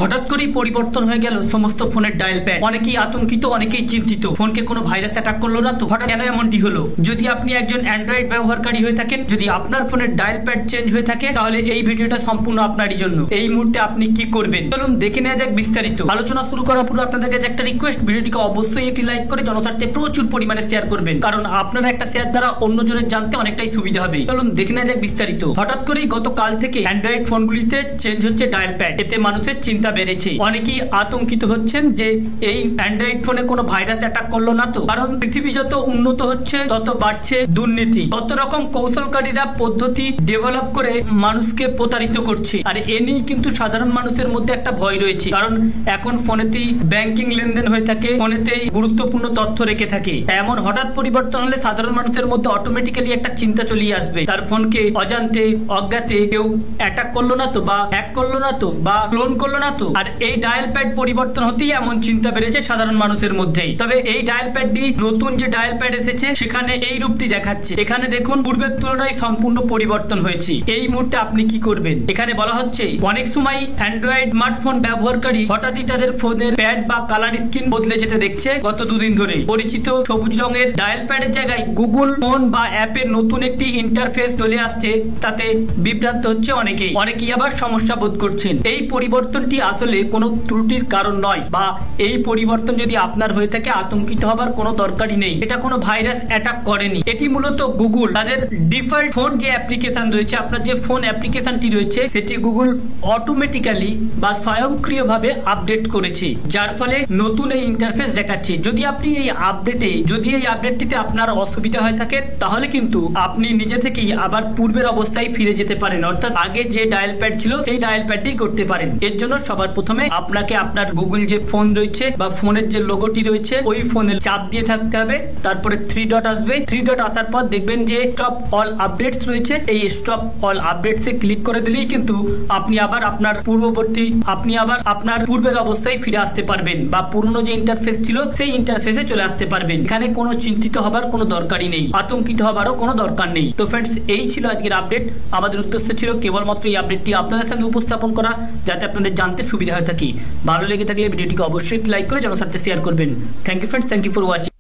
হঠাৎ করেই পরিবর্তন হয়ে গেল সমস্ত ফোনের ডায়াল প্যাড। অনেকেই আতঙ্কিত, অনেকেই চিন্তিত, ফোনকে কোনো ভাইরাস অ্যাটাক করলো না তো? হঠাৎ কেন এমনটি হলো? যদি আপনি একজন অ্যান্ড্রয়েড ব্যবহারকারী হয়ে থাকেন, যদি আপনার ফোনের ডায়াল প্যাড চেঞ্জ হয়ে থাকে, তাহলে এই ভিডিওটা সম্পূর্ণ আপনারই জন্য। এই মুহূর্তে আপনি কি করবেন চলুন দেখে নেওয়া যাক বিস্তারিত। আলোচনা শুরু করার পূর্বে আপনাদের কাছে একটা রিকোয়েস্ট, ভিডিওটিকে অবশ্যই একটি লাইক করে জনস্বার্থে প্রচুর পরিমাণে শেয়ার করবেন, কারণ আপনারা একটা শেয়ার দ্বারা অন্যজনের জানতে অনেকটাই সুবিধা হবে। চলুন দেখে নেওয়া যাক বিস্তারিত। হঠাৎ করেই গতকাল থেকে অ্যান্ড্রয়েড ফোনগুলিতে চেঞ্জ হচ্ছে ডায়াল প্যাড। এতে মানুষের চিন্তা বেড়েছে। অনেকেই আতঙ্কিত হচ্ছেন যে এই অ্যান্ড্রয়েড ফোনে কোনো ভাইরাস অ্যাটাক করলো না তো? কারণ পৃথিবী যত উন্নত হচ্ছে তত বাড়ছে দুর্নীতি, তত রকম কৌশলকারীরা পদ্ধতি ডেভেলপ করে মানুষকে প্রতারিত করছে। আর এ নিয়ে কিন্তু সাধারণ মানুষের মধ্যে একটা ভয় রয়েছে, কারণ এখন ফোনেতেই ব্যাংকিং লেনদেন হয়ে থাকে, ফোনেতেই গুরুত্বপূর্ণ তথ্য রেখে থাকে। এমন হঠাৎ পরিবর্তন হলে সাধারণ মানুষের মধ্যে অটোমেটিক্যালি একটা চিন্তা চলে আসবে, তার ফোনকে অজান্তে অজ্ঞাতে কেউ অ্যাটাক করলো না তো, বা হ্যাক করলো না তো, বা ক্লোন করলো না তো? আর এই ডায়াল প্যাড পরিবর্তন হতেই এমন চিন্তা বেড়েছে সাধারণ মানুষের মধ্যেই। তবে এই ডায়াল প্যাডটি, নতুন যে ডায়াল প্যাড এসেছে সেখানে এই রূপটি দেখাচ্ছে। এখানে দেখুন পূর্বের তুলনায় সম্পূর্ণ পরিবর্তন হয়েছে। এই মুহূর্তে আপনি কি করবেন? এখানে বলা হচ্ছে অনেক সময় অ্যান্ড্রয়েড স্মার্টফোন ব্যবহারকারী হঠাৎই তাদের ফোনের প্যাড বা কালার স্ক্রিন বদলে যেতে দেখছে গত দুদিন ধরে। পরিচিত সবুজ রঙের ডায়াল প্যাডের জায়গায় গুগল ফোন বা অ্যাপের নতুন একটি ইন্টারফেস চলে আসছে, তাতে বিভ্রান্ত হচ্ছে অনেকেই আবার সমস্যা বোধ করছেন। এই পরিবর্তনটি আসলে কোনো ত্রুটির কারণ নয়, বা এই পরিবর্তন যদি আপনার হয়ে থাকে আতঙ্কিত হবার কোনো দরকারই নেই। এটা কোনো ভাইরাস অ্যাটাক করেনি। এটি মূলত গুগল তাদের ডিফল্ট ফোন যে অ্যাপ্লিকেশন রয়েছে, আপনার যে ফোন অ্যাপ্লিকেশনটি রয়েছে সেটি গুগল অটোমেটিক্যালি বা স্বয়ংক্রিয়ভাবে আপডেট করেছে, যার ফলে নতুন এই ইন্টারফেস দেখাচ্ছে। যদি এই আপডেটটিতে আপনার অসুবিধা হয়ে থাকে, তাহলে কিন্তু আপনি নিজে থেকেই আবার পূর্বের অবস্থায় ফিরে যেতে পারেন, অর্থাৎ আগে যে ডায়াল প্যাড ছিল সেই ডায়াল প্যাডটি করতে পারেন। এর জন্য সবার প্রথমে আপনাকে আপনার গুগল যে ফোন রয়েছে বা ফোনের যে লোগোটি রয়েছে ওই ফোনের চাপ দিয়ে থাকতে হবে, তারপরে 3 ডট আসবে। 3 ডট আসার পর দেখবেন যে স্টপ অল আপডেটস রয়েছে, এই স্টপ অল আপডেটস এ ক্লিক করে দিলেই কিন্তু আপনি আবার আপনার পূর্বের অবস্থায় ফিরে আসতে পারবেন, বা পুরনো যে ইন্টারফেস ছিল সেই ইন্টারফেসে চলে আসতে পারবেন। এখানে কোনো চিন্তিত হবার কোনো দরকারই নেই, আতঙ্কিত হবারও কোনো দরকার নেই। তো ফ্রেন্ডস, এই ছিল আজকের আপডেট। আমাদের উদ্দেশ্য ছিল কেবলমাত্র এই আপডেটটি আপনাদের সামনে উপস্থাপন করা, যাতে আপনাদের জানতে সুবিধা হয়ে থাকে। ভালো লেগে থাকলে ভিডিওটিকে অবশ্যই লাইক করে জনস্বার্থে শেয়ার করবেন। Thank you friends, thank you for watching.